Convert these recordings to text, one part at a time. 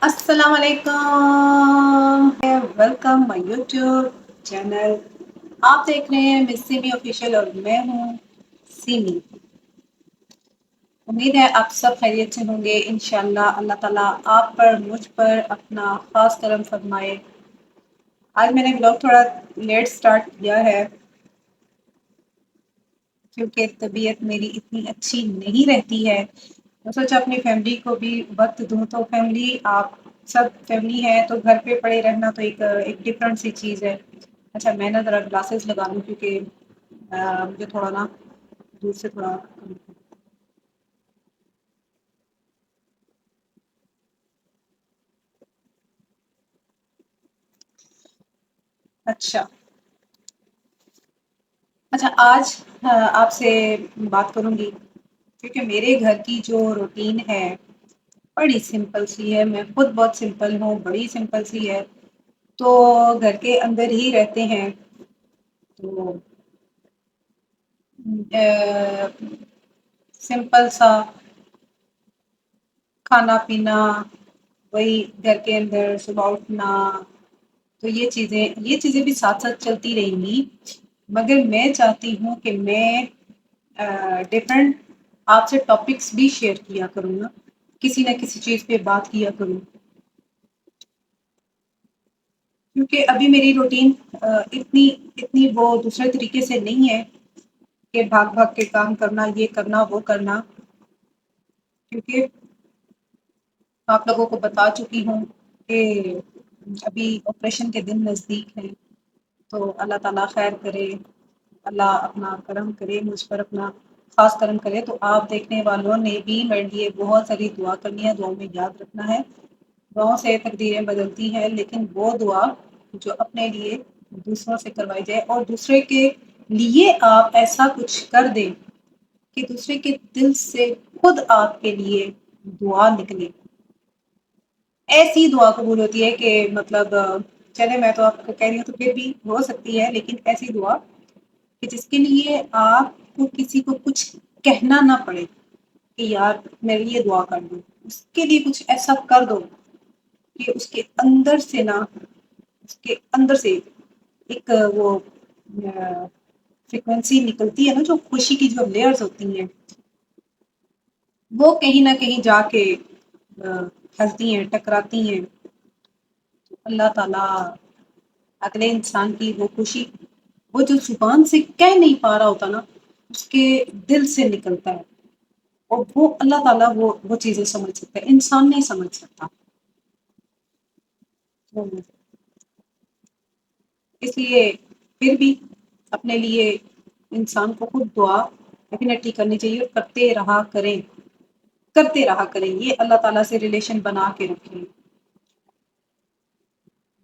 السلام علیکم، ویلکم مائی YouTube channel. آپ دیکھ رہے ہیں مس سیمی آفیشیل اور میں ہوں سیمی۔ امید ہے آپ سب خیریت سے ہوں گے انشاءاللہ۔ اللہ تعالیٰ آپ پر مجھ پر اپنا خاص کرم فرمائے۔ آج میں نے بلاگ تھوڑا لیٹ سٹارٹ کیا ہے کیونکہ طبیعت میری اتنی اچھی نہیں رہتی ہے۔ میں سوچا اپنی فیملی کو بھی وقت دوں، تو فیملی آپ سب فیملی ہے تو گھر پہ پڑے رہنا تو ایک ڈفرینٹ سی چیز ہے۔ اچھا میں نا ذرا گلاسز لگا لوں کیونکہ مجھے تھوڑا نا دور سے تھوڑا اچھا آج آپ سے بات کروں گی کیونکہ میرے گھر کی جو روٹین ہے بڑی سمپل سی ہے۔ میں خود بہت سمپل ہوں، بڑی سمپل سی ہے۔ تو گھر کے اندر ہی رہتے ہیں تو سمپل سا کھانا پینا، وہی گھر کے اندر صبح اٹھنا، تو یہ چیزیں بھی ساتھ ساتھ چلتی رہیں گی، مگر میں چاہتی ہوں کہ میں ڈفرینٹ آپ سے ٹاپکس بھی شیئر کیا کروں نا، کسی نہ کسی چیز پہ بات کیا کروں، کیونکہ ابھی میری روٹین اتنی وہ دوسرے طریقے سے نہیں ہے کہ بھاگ بھاگ کے کام کرنا، یہ کرنا وہ کرنا، کیونکہ آپ لوگوں کو بتا چکی ہوں کہ ابھی آپریشن کے دن نزدیک ہیں، تو اللہ تعالیٰ خیر کرے، اللہ اپنا کرم کرے، مجھ پر اپنا خاص کرم کرے۔ تو آپ دیکھنے والوں نے بھی میرے لیے بہت ساری دعا کرنی ہے، دعاؤں میں یاد رکھنا ہے۔ دعاؤں سے تقدیریں بدلتی ہیں، لیکن وہ دعا جو اپنے لیے دوسروں سے کروائی جائے اور دوسرے کے لیے آپ ایسا کچھ کر دیں کہ دوسرے کے دل سے خود آپ کے لیے دعا نکلے، ایسی دعا قبول ہوتی ہے کہ مطلب چلے میں تو آپ کو کہہ رہی ہوں تو پھر بھی ہو سکتی ہے، لیکن ایسی دعا کہ جس کے لیے آپ کو کسی کو کچھ کہنا نہ پڑے کہ یار میرے لیے دعا کر دو، اس کے لیے کچھ ایسا کر دو کہ اس کے اندر سے نا، اس کے اندر سے ایک وہ فریکوینسی نکلتی ہے نا، جو خوشی کی جو لیئرز ہوتی ہیں وہ کہیں نہ کہیں جا کے پھنستی ہیں، ٹکراتی ہیں، اللہ تعالیٰ اگلے انسان کی وہ خوشی، وہ جو زبان سے کہہ نہیں پا رہا ہوتا نا، اس کے دل سے نکلتا ہے، اور وہ اللہ تعالیٰ وہ چیزیں سمجھ سکتا ہے، انسان نہیں سمجھ سکتا۔ تو اس لیے پھر بھی اپنے لیے انسان کو خود دعا ڈیفینیٹلی کرنی چاہیے، اور کرتے رہا کریں، یہ اللہ تعالیٰ سے ریلیشن بنا کے رکھیں۔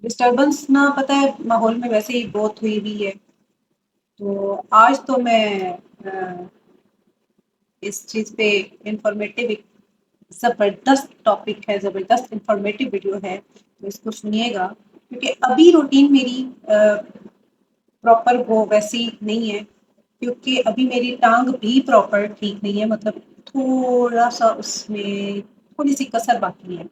ڈسٹربنس نہ پتہ ہے ماحول میں ویسے ہی بہت ہوئی ہوئی ہے، تو آج تو میں اس چیز پہ انفارمیٹیو ایک زبردست ٹاپک ہے، زبردست انفارمیٹیو ویڈیو ہے، تو اس کو سنیے گا، کیونکہ ابھی روٹین میری پراپر وہ ویسی نہیں ہے، کیونکہ ابھی میری ٹانگ بھی پراپر ٹھیک نہیں ہے، مطلب تھوڑا سا اس میں تھوڑی سی کسر باقی ہے۔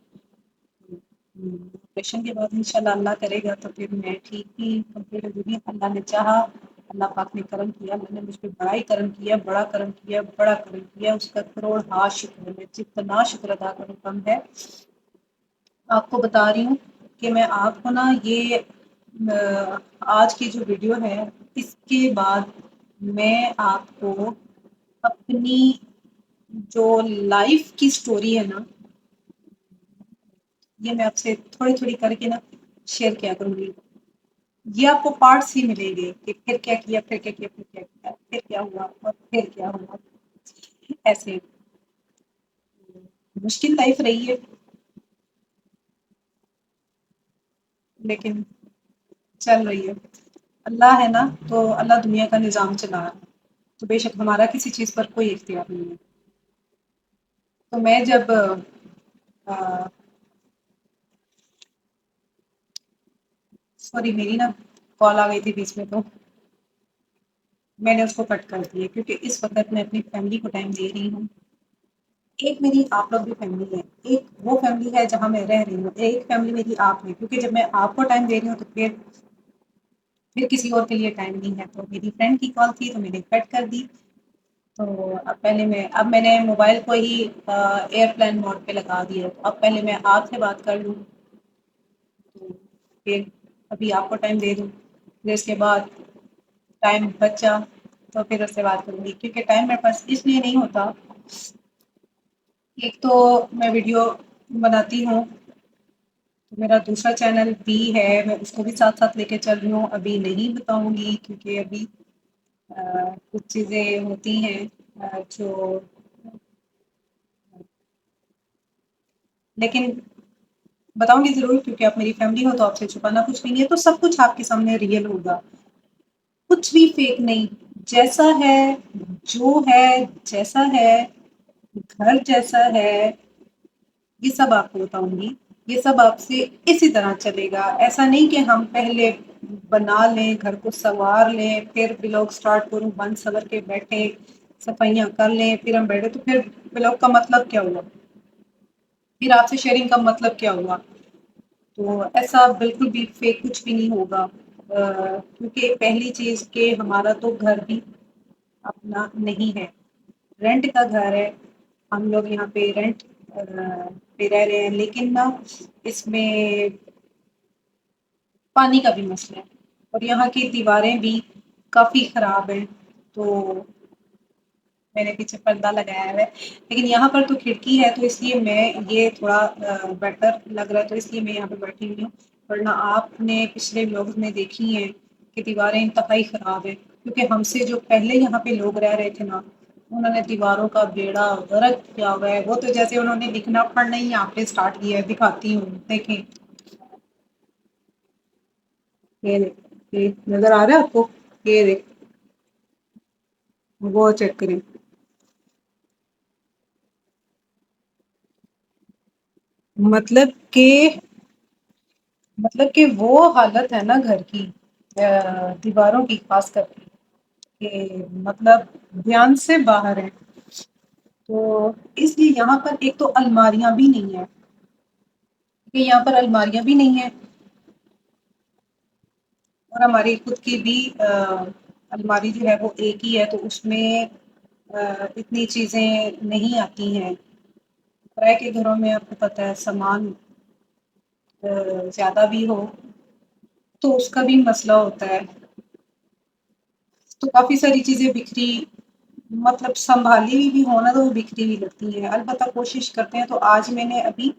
آپریشن کے بعد انشاءاللہ اللہ کرے گا تو پھر میں ٹھیک ہی کمپلیٹ ہو گئی، اللہ نے چاہا، اللہ پاک نے کرم کیا، اللہ نے مجھ پہ بڑا ہی کرم کیا، بڑا کرم کیا، بڑا کرم کیا، اس کا کروڑ ہاتھ شکر ہے، میں جتنا شکر ادا کروں کم ہے۔ آپ کو بتا رہی ہوں کہ میں آپ کو نا یہ آج کی جو ویڈیو ہے، اس کے بعد میں آپ کو اپنی جو لائف کی سٹوری ہے نا، یہ میں آپ سے تھوڑی تھوڑی کر کے نا شیئر کیا کروں گی۔ یہ آپ کو پارٹس ہی ملیں گے کہ پھر کیا کیا، پھر کیا کیا، پھر کیا کیا، پھر کیا ہوا اور پھر کیا ہوا، ایسے مشکل لائف رہی ہے، لیکن چل رہی ہے۔ اللہ ہے نا، تو اللہ دنیا کا نظام چلا رہا ہے، تو بے شک ہمارا کسی چیز پر کوئی اختیار نہیں ہے۔ تو میں جب سوری میری نا کال آ گئی تھی بیچ میں، تو میں نے اس کو کٹ کر دیا، کیونکہ اس وقت میں اپنی فیملی کو ٹائم دے رہی ہوں، ایک میری آپ لوگ بھی فیملی ہے، ایک وہ فیملی ہے جہاں میں رہ رہی ہوں، ایک فیملی میری آپ ہے، کیونکہ جب میں آپ کو ٹائم دے رہی ہوں تو پھر کسی اور کے لیے ٹائم نہیں ہے۔ تو میری فرینڈ کی کال تھی تو میں نے کٹ کر دی۔ تو اب میں نے موبائل کو ہی ایئر پلان موڈ پہ لگا دیا، تو اب پہلے میں آپ سے بات کر لوں، تو پھر ابھی آپ کو ٹائم دے دوں، پھر اس کے بعد ٹائم بچا تو پھر اس سے بات کروں گی، کیونکہ ٹائم میرے پاس اس لیے نہیں ہوتا۔ ایک تو میں ویڈیو بناتی ہوں، تو میرا دوسرا چینل بھی ہے، میں اس کو بھی ساتھ ساتھ لے کے چل رہی ہوں، ابھی نہیں بتاؤں گی کیونکہ ابھی کچھ چیزیں ہوتی ہیں جو، لیکن بتاؤں گی ضرور، کیونکہ آپ میری فیملی ہو تو آپ سے چھپانا کچھ بھی نہیں ہے، تو سب کچھ آپ کے سامنے ریئل ہوگا، کچھ بھی فیک نہیں، جیسا ہے، جو ہے، جیسا ہے، گھر جیسا ہے، یہ سب آپ کو بتاؤں گی، یہ سب آپ سے اسی طرح چلے گا۔ ایسا نہیں کہ ہم پہلے بنا لیں، گھر کو سنوار لیں، پھر بلاگ سٹارٹ کروں، بند سور کے بیٹھے صفائیاں کر لیں پھر ہم بیٹھے، تو پھر بلاگ کا مطلب کیا ہوا، پھر آپ سے شیئرنگ کا مطلب کیا ہوا؟ تو ایسا بالکل بھی فیک کچھ بھی نہیں ہوگا، کیونکہ پہلی چیز کہ ہمارا تو گھر بھی اپنا نہیں ہے، رینٹ کا گھر ہے، ہم لوگ یہاں پہ رینٹ پہ رہ رہے ہیں، لیکن نا اس میں پانی کا بھی مسئلہ ہے، اور یہاں کی دیواریں بھی کافی خراب ہیں، تو میں نے پیچھے پردہ لگایا ہے، لیکن یہاں پر تو کھڑکی ہے، تو اس لیے میں یہ تھوڑا بیٹر لگ رہا ہے، تو اس لیے میں یہاں پہ بیٹھی ہوئی ہوں، ورنہ آپ نے پچھلے ولاگز میں دیکھی ہیں کہ دیواریں انتہائی خراب ہیں، کیونکہ ہم سے جو پہلے یہاں پہ لوگ رہ رہے تھے نا، انہوں نے دیواروں کا بیڑا غرق کیا ہوا ہے، وہ تو جیسے انہوں نے لکھنا پڑھنا ہی یہاں پہ اسٹارٹ کیا ہے، دکھاتی ہوں دیکھیں، یہ نظر آ رہا ہے آپ کو، یہ دیکھ، وہ چیک کریں، مطلب کہ وہ حالت ہے نا گھر کی، دیواروں کی خاص کر کے، کہ مطلب دھیان سے باہر ہے، تو اس لیے یہاں پر ایک تو الماریاں بھی نہیں ہے، کہ یہاں پر الماریاں بھی نہیں ہیں، اور ہماری خود کی بھی الماری جو ہے وہ ایک ہی ہے، تو اس میں اتنی چیزیں نہیں آتی ہیں، کرائے کے گھروں میں آپ کو پتہ ہے سامان زیادہ بھی ہو تو اس کا بھی مسئلہ ہوتا ہے، تو کافی ساری چیزیں بکھری، مطلب سنبھالی بھی ہونا تو وہ بکھری بھی لگتی ہے، البتہ کوشش کرتے ہیں، تو آج میں نے ابھی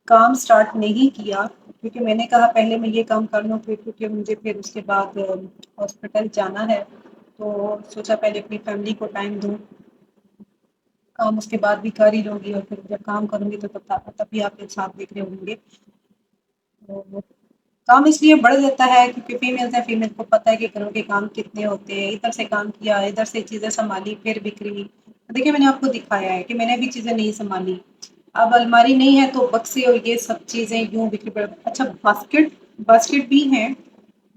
کام سٹارٹ نہیں کیا، کیونکہ میں نے کہا پہلے میں یہ کام کر لوں، کیونکہ مجھے پھر اس کے بعد ہاسپٹل جانا ہے، تو سوچا پہلے اپنی فیملی کو ٹائم دوں، کام اس کے بعد بھی کر ہی لوں گی، اور پھر جب کام کروں گی تو تب بھی آپ کے ساتھ دیکھ رہے ہوں گے، تو کام اس لیے بڑھ جاتا ہے کیونکہ فیمیلز ہیں، فیمیل کو پتہ ہے کہ گھروں کے کام کتنے ہوتے ہیں، ادھر سے کام کیا، ادھر سے چیزیں سنبھالی، پھر بکھری، دیکھیے میں نے آپ کو دکھایا ہے کہ میں نے بھی چیزیں نہیں سنبھالی، اب الماری نہیں ہے تو بکسے اور یہ سب چیزیں یوں بکھری پڑ، اچھا باسکٹ بھی ہیں،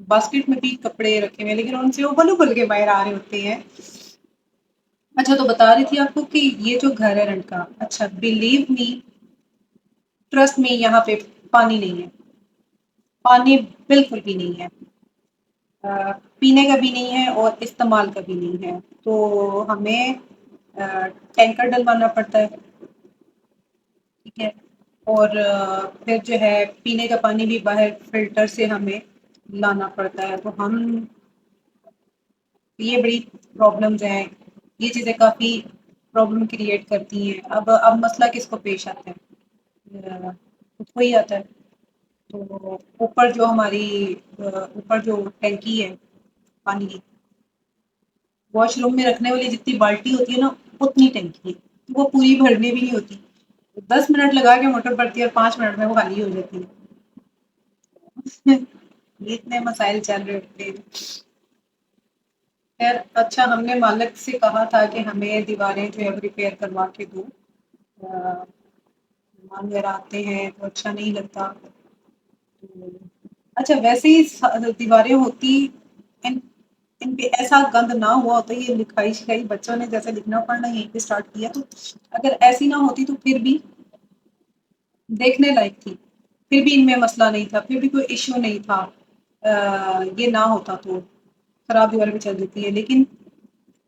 باسکٹ میں بھی کپڑے رکھے ہوئے ہیں، لیکن ان سے وہ بلو کے باہر آ رہے ہوتے ہیں۔ اچھا تو بتا رہی تھی آپ کو کہ یہ جو گھر ہے رنٹ کا، اچھا بلیو می، ٹرسٹ می، یہاں پہ پانی نہیں ہے، پانی بالکل بھی نہیں ہے، پینے کا بھی نہیں ہے اور استعمال کا بھی نہیں ہے، تو ہمیں ٹینکر ڈلوانا پڑتا ہے، ٹھیک ہے، اور پھر جو ہے پینے کا پانی بھی باہر فلٹر سے ہمیں لانا پڑتا ہے، تو ہم، یہ بڑی پرابلمز ہیں، یہ چیزیں کافی پرابلم کریٹ کرتی ہیں، اب مسئلہ کس کو پیش آتا ہے، خود کو ہی آتا ہے، تو اوپر جو ہماری اوپر جو ٹینکی ہے پانی کی، واش روم میں رکھنے والی جتنی بالٹی ہوتی ہے نا اتنی ٹینکی ہے، وہ پوری بھرنے بھی نہیں ہوتی، 10 منٹ لگا کے موٹر بڑھتی ہے اور 5 منٹ میں وہ خالی ہو جاتی ہے، یہ اتنے مسائل چل رہے ہوتے ہیں۔ خیر اچھا، ہم نے مالک سے کہا تھا کہ ہمیں دیواریں جو ہے ریپیئر کروا کے دو، مہمان وغیرہ آتے ہیں تو اچھا نہیں لگتا، اچھا ویسے ہی دیواریں ہوتی ان پہ ایسا گند نہ ہوا ہوتا، یہ لکھائی شکھائی بچوں نے جیسے لکھنا پڑھنا یہیں پہ اسٹارٹ کیا، تو اگر ایسی نہ ہوتی تو پھر بھی دیکھنے لائق تھی، پھر بھی ان میں مسئلہ نہیں تھا، پھر بھی کوئی ایشو نہیں تھا، یہ نہ ہوتا تو خرابی والی بھی چل جاتی ہے. لیکن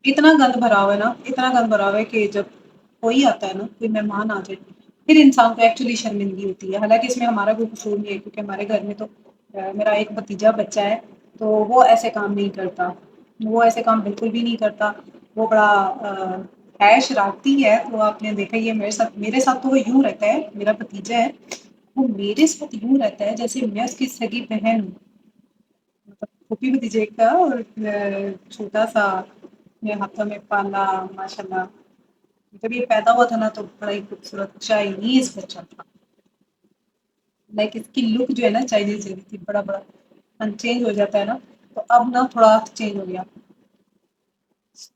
اتنا گند بھرا ہوا ہے نا، اتنا گند بھرا ہوا ہے کہ جب کوئی آتا ہے نا، کوئی مہمان آ جائے، پھر انسان کو ایکچولی شرمندگی ہوتی ہے. حالانکہ اس میں ہمارا کوئی قصور نہیں ہے، کیونکہ ہمارے گھر میں تو میرا ایک بھتیجا بچہ ہے، تو وہ ایسے کام نہیں کرتا، وہ ایسے کام بالکل بھی نہیں کرتا. وہ بڑا ہے، شرارتی ہے. تو آپ نے دیکھا ہی ہے میرے ساتھ تو وہ یوں رہتا ہے، میرا بھتیجا ہے وہ میرے ساتھ یوں رہتا ہے جیسے میں اس کی سگی بہن ہوں. مطلب پھوپھی بھتیجے کا، اور چھوٹا سا اپنے ہاتھوں میں پالا ماشاء اللہ. جب یہ پیدا ہوا تھا نا تو بڑا ہی خوبصورت چائنیز بچہ تھا. لائک اس کی لک جو ہے نا چائنیز جیسی تھی، بڑا بڑا چینج ہو جاتا ہے نا، تو اب نا تھوڑا چینج ہو گیا.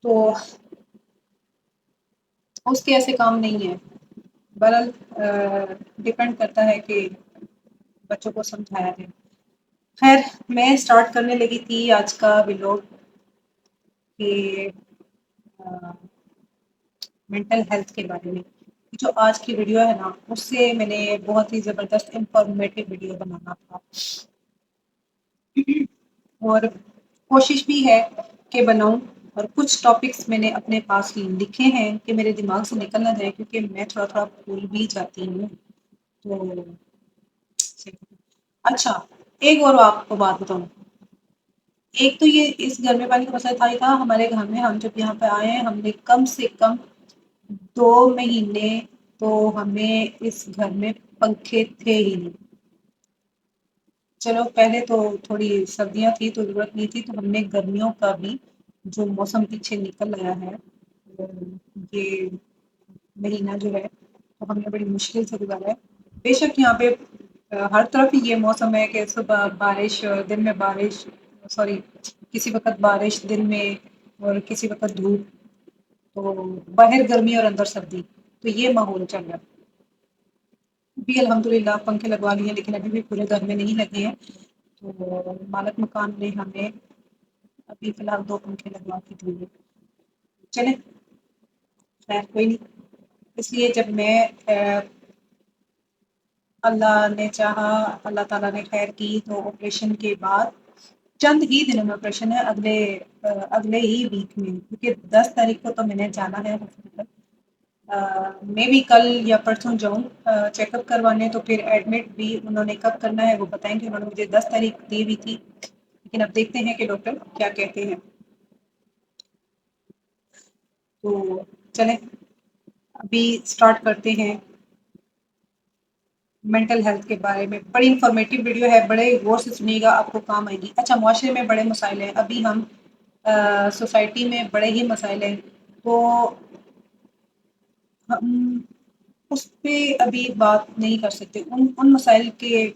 تو اس کے ایسے کام نہیں ہے. بہرحال ڈپینڈ کرتا ہے کہ بچوں کو سمجھایا جائے. خیر، میں اسٹارٹ کرنے لگی تھی آج کا ولاگ کہ مینٹل ہیلتھ کے بارے میں. جو آج کی ویڈیو ہے نا، اس سے میں نے بہت ہی زبردست انفارمیٹیو ویڈیو بنانا تھا، اور کوشش بھی ہے کہ بناؤں. اور کچھ ٹاپکس میں نے اپنے پاس لکھے ہیں کہ میرے دماغ سے نکل نہ جائے، کیونکہ میں تھوڑا تھوڑا بھول بھی جاتی ہوں. تو اچھا، ایک اور آپ کو بات بتاؤں. ایک تو یہ اس گھر میں پانی کا مسئلہ تھا ہمارے گھر میں. ہم جب یہاں پہ آئے ہیں، ہم نے کم سے کم 2 مہینے تو ہمیں اس گھر میں پنکھے تھے ہی نہیں. چلو پہلے تو تھوڑی سردیاں تھی تو ضرورت نہیں تھی، تو ہم نے گرمیوں کا بھی جو موسم پیچھے نکل رہا ہے، یہ مہینہ جو ہے، تو ہم نے بڑی مشکل سے گزارا ہے. بے شک یہاں پہ ہر طرف یہ موسم ہے کہ صبح بارش، دن میں بارش، سوری کسی وقت بارش دن میں، اور کسی وقت دھوپ. تو باہر گرمی اور اندر سردی، تو یہ ماحول چل رہا ہے. ابھی الحمد للہ پنکھے لگوا لیے ہیں، لیکن ابھی بھی پورے گھر میں نہیں لگے ہیں. تو مالک مکان نے ہمیں ابھی فی الحال 2 پنکھے لگوا کے دیے. چلیں خیر کوئی نہیں. اس لیے جب میں اللہ نے چاہا، اللہ تعالیٰ نے خیر کی، تو آپریشن کے بعد چند ہی دنوں میں آپریشن ہے، اگلے ہی ویک میں، کیونکہ 10 تاریخ کو تو میں نے جانا ہے ہاسپٹل. میں بھی کل یا پرسوں جاؤں چیک اپ کروانے. تو پھر ایڈمٹ بھی انہوں نے کب کرنا ہے وہ بتائیں گے. انہوں نے مجھے 10 تاریخ دی ہوئی تھی، لیکن اب دیکھتے ہیں کہ ڈاکٹر کیا کہتے ہیں. تو چلیں ابھی اسٹارٹ کرتے ہیں مینٹل ہیلتھ کے بارے میں. بڑی انفارمیٹیو ویڈیو ہے، بڑے غور سے سنیے گا، آپ کو کام آئے گی. اچھا، معاشرے میں بڑے مسائل ہیں ابھی. ہم سوسائٹی میں بڑے ہی مسائل ہیں، تو ہم اس پہ ابھی بات نہیں کر سکتے. ان مسائل کے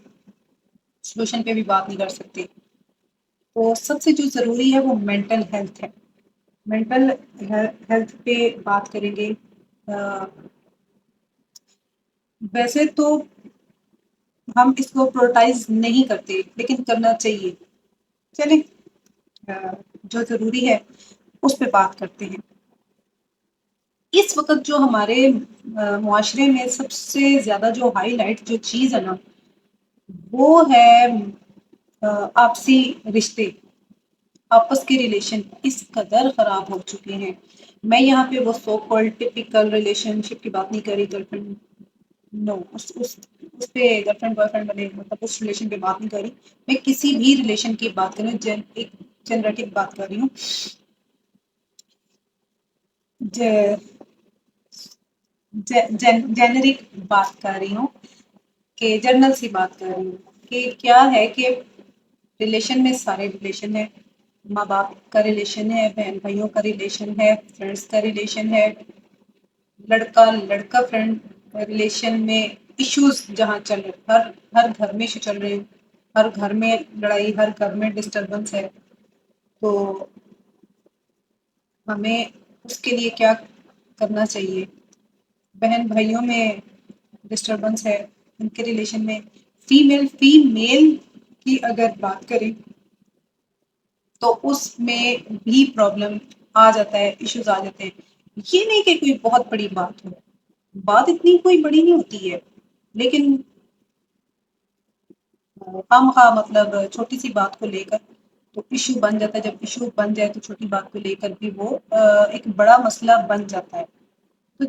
سولوشن پہ بھی بات نہیں کر سکتے. تو سب سے جو ضروری ہے وہ مینٹل ہیلتھ ہے. مینٹل ہیلتھ پہ بات کریں گے. ویسے تو ہم اس کو پروٹائز نہیں کرتے، لیکن کرنا چاہیے. چلیں جو ضروری ہے اس پہ بات کرتے ہیں. اس وقت جو ہمارے معاشرے میں سب سے زیادہ جو ہائی لائٹ جو چیز ہے نا، وہ ہے آپسی رشتے. آپس کے ریلیشن اس قدر خراب ہو چکے ہیں. میں یہاں پہ وہ سو کالڈ ٹپیکل ریلیشن شپ کی بات نہیں کر رہی. گرل فرینڈ نو، اس پہ گرل فرینڈ بوائے فرینڈ بنے، مطلب اس ریلیشن پہ بات نہیں کر رہی. میں کسی بھی ریلیشن کی بات کر رہی ہوں، ایک جنریٹک بات کر رہی ہوں، جنرک بات کر رہی ہوں، کہ جرنل سی بات کر رہی ہوں. کہ کیا ہے کہ ریلیشن میں سارے ریلیشن ہے. ماں باپ کا ریلیشن ہے، بہن بھائیوں کا ریلیشن ہے، فرینڈس کا ریلیشن ہے، لڑکا لڑکا فرینڈ ریلیشن میں ایشوز جہاں چل رہے، ہر گھر میں ایشو چل رہے ہیں. ہر گھر میں لڑائی، ہر گھر میں ڈسٹربنس ہے. تو ہمیں اس کے لیے کیا کرنا چاہیے؟ بہن بھائیوں میں ڈسٹربنس ہے، ان کے ریلیشن میں. فی میل کی اگر بات کریں تو اس میں بھی پرابلم آ جاتا ہے، ایشوز آ جاتے ہیں۔ یہ نہیں کہ کوئی بہت بڑی بات ہو، بات اتنی کوئی بڑی نہیں ہوتی ہے، لیکن خام خواہ مطلب چھوٹی سی بات کو لے کر تو ایشو بن جاتا ہے۔ جب ایشو بن جائے تو چھوٹی بات کو لے کر بھی وہ ایک بڑا مسئلہ بن جاتا ہے۔ تو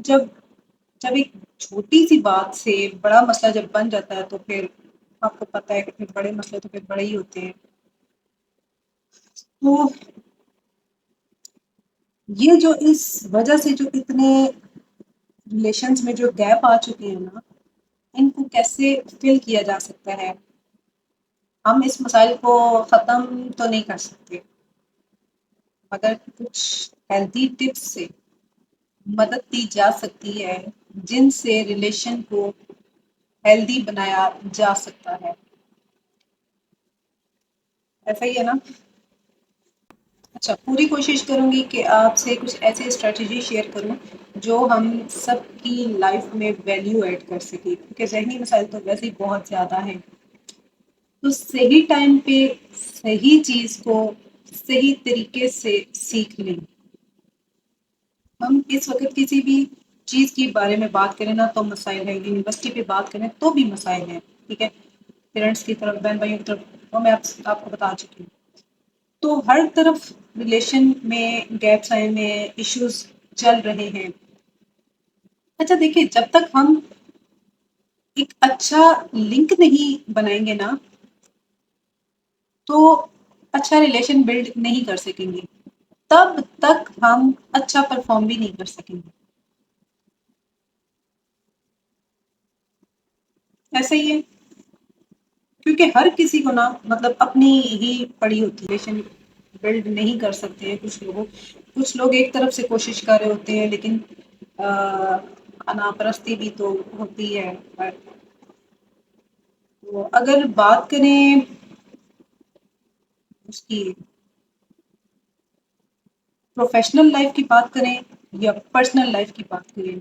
جب ایک چھوٹی سی بات سے بڑا مسئلہ جب بن جاتا ہے تو پھر آپ کو پتہ ہے کہ پھر بڑے مسئلے تو پھر بڑے ہی ہوتے ہیں۔ تو یہ جو اس وجہ سے جو اتنے ریلیشنز میں جو گیپ آ چکے ہیں نا، ان کو کیسے فل کیا جا سکتا ہے؟ ہم اس مسائل کو ختم تو نہیں کر سکتے، مگر کچھ ہیلتھی ٹپس سے مدد دی جا سکتی ہے جن سے ریلیشن کو ہیلدی بنایا جا سکتا ہے۔ ایسا ہی ہے نا؟ اچھا، پوری کوشش کروں گی کہ آپ سے کچھ ایسی اسٹریٹجی شیئر کروں جو ہم سب کی لائف میں ویلیو ایڈ کر سکے، کیونکہ ذہنی مسائل تو ویسے ہی بہت زیادہ ہیں۔ تو صحیح ٹائم پہ صحیح چیز کو صحیح طریقے سے سیکھ لیں۔ ہم اس وقت کسی بھی چیز کے بارے میں بات کریں نا تو مسائل ہیں، یونیورسٹی پہ بات کریں تو بھی مسائل ہیں، ٹھیک ہے، پیرنٹس کی طرف، بہن بھائیوں کی طرف، وہ میں آپ کو بتا چکی ہوں۔ تو ہر طرف ریلیشن میں گیپس آئے ہیں، ایشوز چل رہے ہیں۔ اچھا دیکھیں، جب تک ہم ایک اچھا لنک نہیں بنائیں گے نا تو اچھا ریلیشن بلڈ نہیں کر سکیں گے، تب تک ہم اچھا پرفارم بھی نہیں کر سکیں گے۔ ایسا ہی ہے، کیونکہ ہر کسی کو نا مطلب اپنی ہی پڑی ہوتی ہے، ریلیشن بلڈ نہیں کر سکتے ہیں کچھ لوگ ایک طرف سے کوشش کر رہے ہوتے ہیں، لیکن انا پرستی بھی تو ہوتی ہے۔ تو اگر بات کریں اس کی پروفیشنل لائف کی بات کریں یا پرسنل لائف کی بات کریں،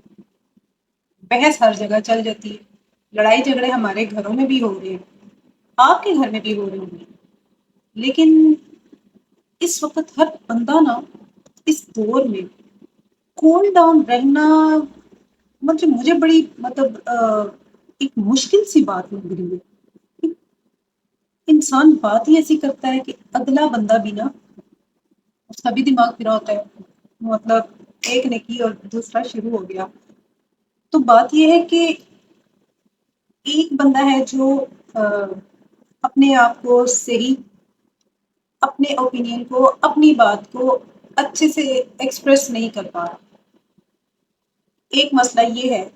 بحث ہر جگہ چل جاتی ہے، لڑائی جھگڑے ہمارے گھروں میں بھی ہو رہے ہیں، آپ کے گھر میں بھی ہو رہے ہوں گے، لیکن اس وقت ہر بندہ نا اس دور میں کول ڈاؤن رہنا مجھے بڑی مطلب ایک مشکل سی بات لگ رہی ہے۔ انسان بات ہی ایسی کرتا ہے کہ اگلا بندہ بھی نا اس کا بھی دماغ پھرا ہوتا ہے، مطلب ایک نے کی اور دوسرا شروع ہو گیا۔ تو بات یہ ہے کہ ایک بندہ ہے جو اپنے آپ کو صحیح، اپنے اوپینین کو، اپنی بات کو اچھے سے ایکسپریس نہیں کر پا رہا۔ ایک مسئلہ یہ ہے،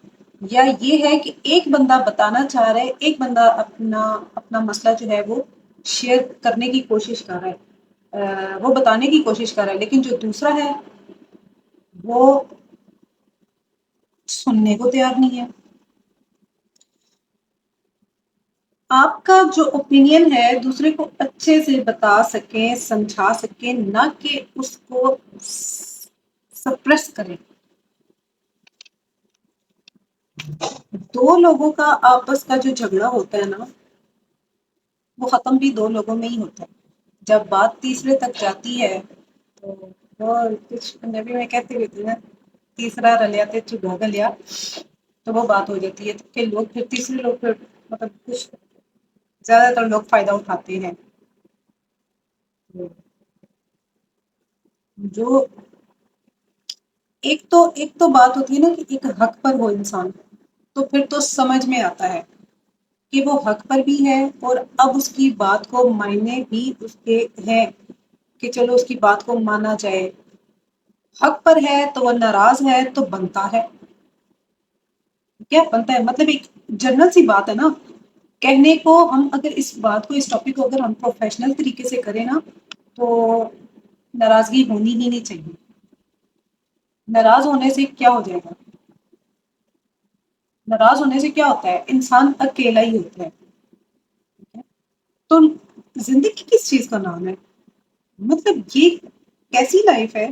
یا یہ ہے کہ ایک بندہ بتانا چاہ رہا ہے، ایک بندہ اپنا مسئلہ جو ہے وہ شیئر کرنے کی کوشش کر رہا ہے، وہ بتانے کی کوشش کر رہا ہے، لیکن جو دوسرا ہے وہ سننے کو تیار نہیں ہے۔ آپ کا جو اوپینین ہے دوسرے کو اچھے سے بتا سکیں، سمجھا سکیں، نہ کہ اس کو سپریس کریں۔ دو لوگوں کا آپس کا جو جھگڑا ہوتا ہے نا وہ ختم بھی دو لوگوں میں ہی ہوتا ہے۔ جب بات تیسرے تک جاتی ہے تو وہ کچھ نبی میں کہتے ہوئے تھے نا، تیسرا رلیا تے چگا گلیا، تو وہ بات ہو جاتی ہے کہ لوگ پھر تیسرے لوگ پھر مطلب کچھ زیادہ تر لوگ فائدہ اٹھاتے ہیں۔ جو ایک تو بات ہوتی ہے نا کہ ایک حق پر ہو انسان، تو پھر تو سمجھ میں آتا ہے کہ وہ حق پر بھی ہے، اور اب اس کی بات کو معنی بھی اس کے ہیں کہ چلو اس کی بات کو مانا جائے۔ حق پر ہے تو وہ ناراض ہے تو بنتا ہے، کیا بنتا ہے، مطلب ایک جنرل سی بات ہے نا کہنے کو۔ ہم اگر اس بات کو، اس ٹاپک کو اگر ہم پروفیشنل طریقے سے کریں نا تو ناراضگی ہونی ہی نہیں چاہیے۔ ناراض ہونے سے کیا ہو جائے گا؟ ناراض ہونے سے کیا ہوتا ہے؟ انسان اکیلا ہی ہوتا ہے۔ تو زندگی کس چیز کا نام ہے؟ مطلب یہ کیسی لائف ہے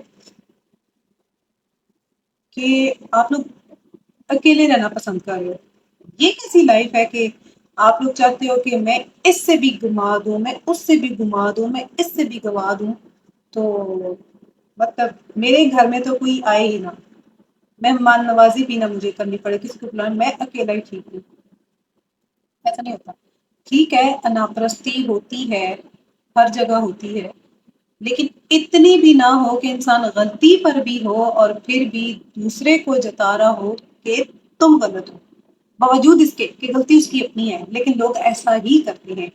کہ آپ لوگ اکیلے رہنا پسند کر رہے ہو؟ یہ کیسی لائف ہے کہ آپ لوگ چاہتے ہو کہ میں اس سے بھی گما دوں، میں اس سے بھی گما دوں، میں اس سے بھی گوا دوں، تو مطلب میرے گھر میں تو کوئی آئے ہی نہ، مہمان نوازی بھی نہ مجھے کرنی پڑے کسی کو بلانا، میں اکیلا ہی ٹھیک ہوں، ایسا نہیں ہوتا۔ ٹھیک ہے انا پرستی ہوتی ہے، ہر جگہ ہوتی ہے، لیکن اتنی بھی نہ ہو کہ انسان غلطی پر بھی ہو اور پھر بھی دوسرے کو جتا رہا ہو کہ تم غلط ہو، باوجود اس کے کہ غلطی اس کی اپنی ہے، لیکن لوگ ایسا ہی کرتے ہیں۔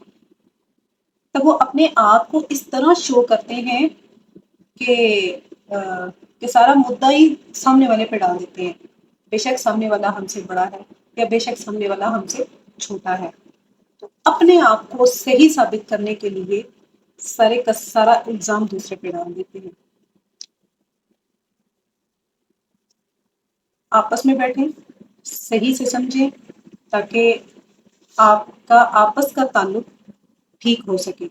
تب وہ اپنے آپ کو اس طرح شو کرتے ہیں کہ کہ سارا مدعا ہی سامنے والے پہ ڈال دیتے ہیں، بے شک سامنے والا ہم سے بڑا ہے یا بے شک سامنے والا ہم سے چھوٹا ہے، تو اپنے آپ کو صحیح ثابت کرنے کے لیے سارے کا سارا الزام دوسرے پہ ڈال دیتے ہیں۔ آپس میں بیٹھیں، صحیح سے سمجھیں، تاکہ آپ کا آپس کا تعلق ٹھیک ہو سکے،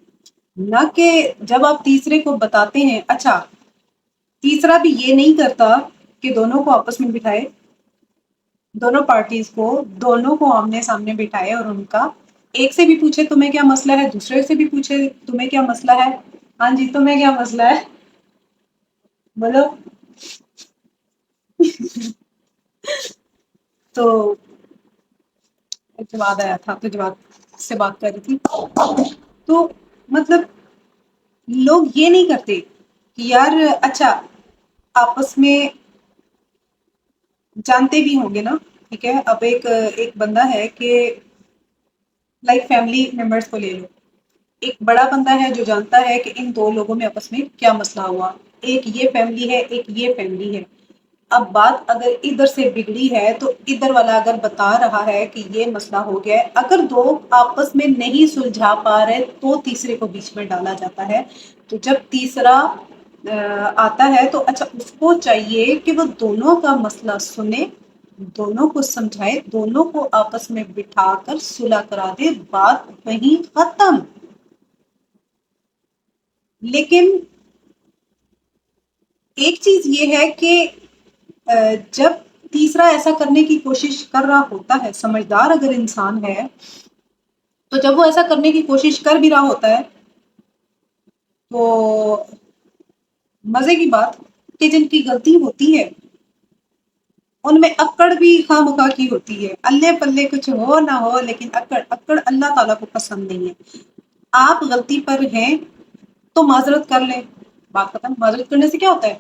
نہ کہ جب آپ تیسرے کو بتاتے ہیں، اچھا تیسرا بھی یہ نہیں کرتا کہ دونوں کو آپس میں بٹھائے، دونوں پارٹیز کو، دونوں کو آمنے سامنے بٹھائے اور ان کا ایک سے بھی پوچھے تمہیں کیا مسئلہ ہے، دوسرے سے بھی پوچھے تمہیں کیا مسئلہ ہے، ہاں جی تمہیں کیا مسئلہ ہے، بولو۔ تو جواد آیا تھا تو جواد سے بات کر رہی تھی، تو مطلب لوگ یہ نہیں کرتے کہ یار اچھا آپس میں جانتے بھی ہوں گے نا، ٹھیک ہے، اب ایک بندہ ہے کہ لائک فیملی ممبرس کو لے لو، ایک بڑا بندہ ہے جو جانتا ہے کہ ان دو لوگوں میں آپس میں کیا مسئلہ ہوا، ایک یہ فیملی ہے ایک یہ فیملی ہے، اب بات اگر ادھر سے بگڑی ہے تو ادھر والا اگر بتا رہا ہے کہ یہ مسئلہ ہو گیا ہے، اگر دو آپس میں نہیں سلجھا پا رہے تو تیسرے کو بیچ میں ڈالا جاتا ہے، تو جب تیسرا آتا ہے تو اچھا اس کو چاہیے کہ وہ دونوں کا مسئلہ سنے، دونوں کو سمجھائے، دونوں کو آپس میں بٹھا کر صلح کرا دے، بات وہیں ختم۔ لیکن ایک چیز یہ ہے کہ جب تیسرا ایسا کرنے کی کوشش کر رہا ہوتا ہے، سمجھدار اگر انسان ہے تو جب وہ ایسا کرنے کی کوشش کر بھی رہا ہوتا ہے تو مزے کی بات کہ جن کی غلطی ہوتی ہے ان میں اکڑ بھی خواہ مخواہ کی ہوتی ہے، اللہ پلے کچھ ہو نہ ہو، لیکن اکڑ اللہ تعالیٰ کو پسند نہیں ہے۔ آپ غلطی پر ہیں تو معذرت کر لیں، بات ختم۔ معذرت کرنے سے کیا ہوتا ہے؟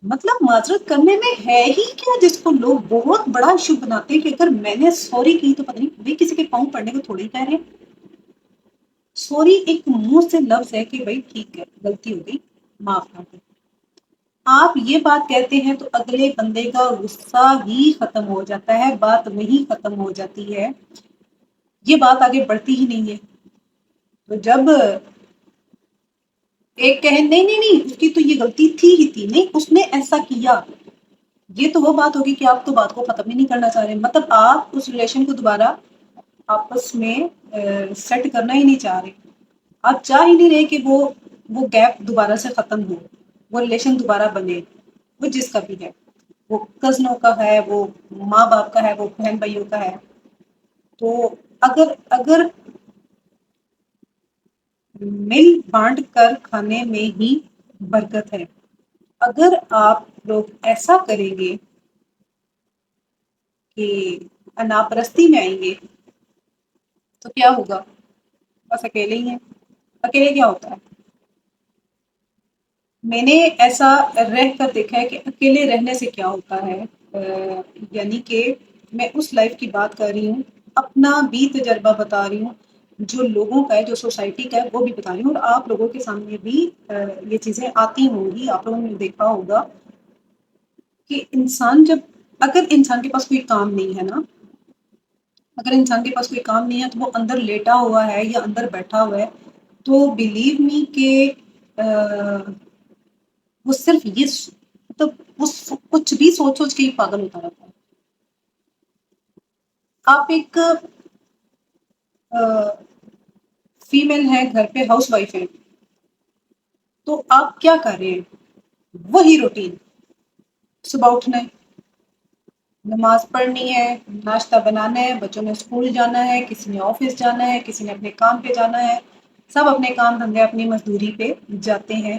مطلب معذرت کرنے میں ہے ہی کیا جس کو لوگ بہت بڑا ایشو بناتے ہیں کہ اگر میں نے سوری کی تو پتہ نہیں بھائی کسی کے پاؤں پڑنے کو تھوڑی کہہ رہے ہیں۔ سوری ایک منہ سے لفظ ہے کہ بھائی ٹھیک ہے غلطی ہو گئی، معاف کر دیں۔ آپ یہ بات کہتے ہیں تو اگلے بندے کا غصہ ہی ختم ہو جاتا ہے، بات وہیں ختم ہو جاتی ہے، یہ بات آگے بڑھتی ہی نہیں ہے۔ تو جب ایک کہے نہیں نہیں نہیں اس کی تو یہ غلطی تھی ہی تھی، نہیں اس نے ایسا کیا، یہ تو وہ بات ہوگی کہ آپ تو بات کو ختم ہی نہیں کرنا چاہ رہے، مطلب آپ اس ریلیشن کو دوبارہ آپس میں سیٹ کرنا ہی نہیں چاہ رہے، آپ چاہ ہی نہیں رہے کہ وہ گیپ دوبارہ سے ختم ہو، وہ ریلیشن دوبارہ بنے، وہ جس کا بھی ہے، وہ کزنوں کا ہے، وہ ماں باپ کا ہے، وہ بہن بھائیوں کا ہے۔ تو اگر مل بانٹ کر کھانے میں ہی برکت ہے، اگر آپ لوگ ایسا کریں گے کہ اناپرستی میں آئیں گے تو کیا ہوگا؟ بس اکیلے ہی ہیں۔ اکیلے کیا ہوتا ہے؟ میں نے ایسا رہ کر دیکھا ہے کہ اکیلے رہنے سے کیا ہوتا ہے، یعنی کہ میں اس لائف کی بات کر رہی ہوں، اپنا بھی تجربہ بتا رہی ہوں، جو لوگوں کا ہے، جو سوسائٹی کا ہے وہ بھی بتا رہی ہوں، اور آپ لوگوں کے سامنے بھی یہ چیزیں آتی ہوں گی، آپ لوگوں نے دیکھا ہوگا کہ انسان جب اگر انسان کے پاس کوئی کام نہیں ہے نا، اگر انسان کے پاس کوئی کام نہیں ہے تو وہ اندر لیٹا ہوا ہے یا اندر بیٹھا ہوا ہے، تو بلیو می کہ وہ صرف یہ مطلب کچھ بھی سوچ سوچ کے ہی پاگل ہوتا رہتا ہے۔ آپ ایک فیمیل ہے، گھر پہ ہاؤس وائف ہے، تو آپ کیا کر رہے ہیں؟ وہی روٹین، صبح اٹھنا ہے، نماز پڑھنی ہے، ناشتہ بنانا ہے، بچوں نے اسکول جانا ہے، کسی نے آفس جانا ہے، کسی نے اپنے کام پہ جانا ہے، سب اپنے کام دھندے اپنی مزدوری پہ جاتے ہیں،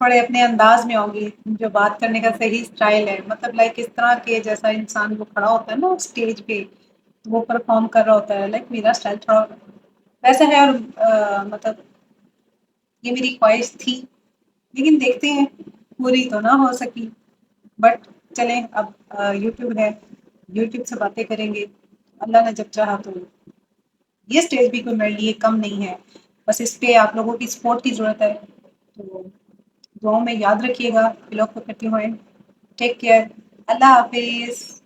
تھوڑے اپنے انداز میں ہوں گی، جو بات کرنے کا صحیح اسٹائل ہے، مطلب لائک اس طرح کے جیسا انسان وہ کھڑا ہوتا ہے نا اسٹیج پہ، وہ پرفارم کر رہا ہوتا ہے، لائک میرا اسٹائل تھوڑا ویسا ہے، اور مطلب یہ میری خواہش تھی، لیکن دیکھتے ہیں، پوری تو نہ ہو سکی، بٹ چلیں اب یوٹیوب ہے، یوٹیوب سے باتیں کریں گے، اللہ نے جب چاہا تو یہ اسٹیج بھی کوئی میرے لیے کم نہیں ہے، بس اس پہ آپ لوگوں کی سپورٹ کی ضرورت ہے، تو دعاؤں میں یاد رکھیے گا، بلاگ کو کرتے ہوئے، ٹیک کیئر، اللہ حافظ.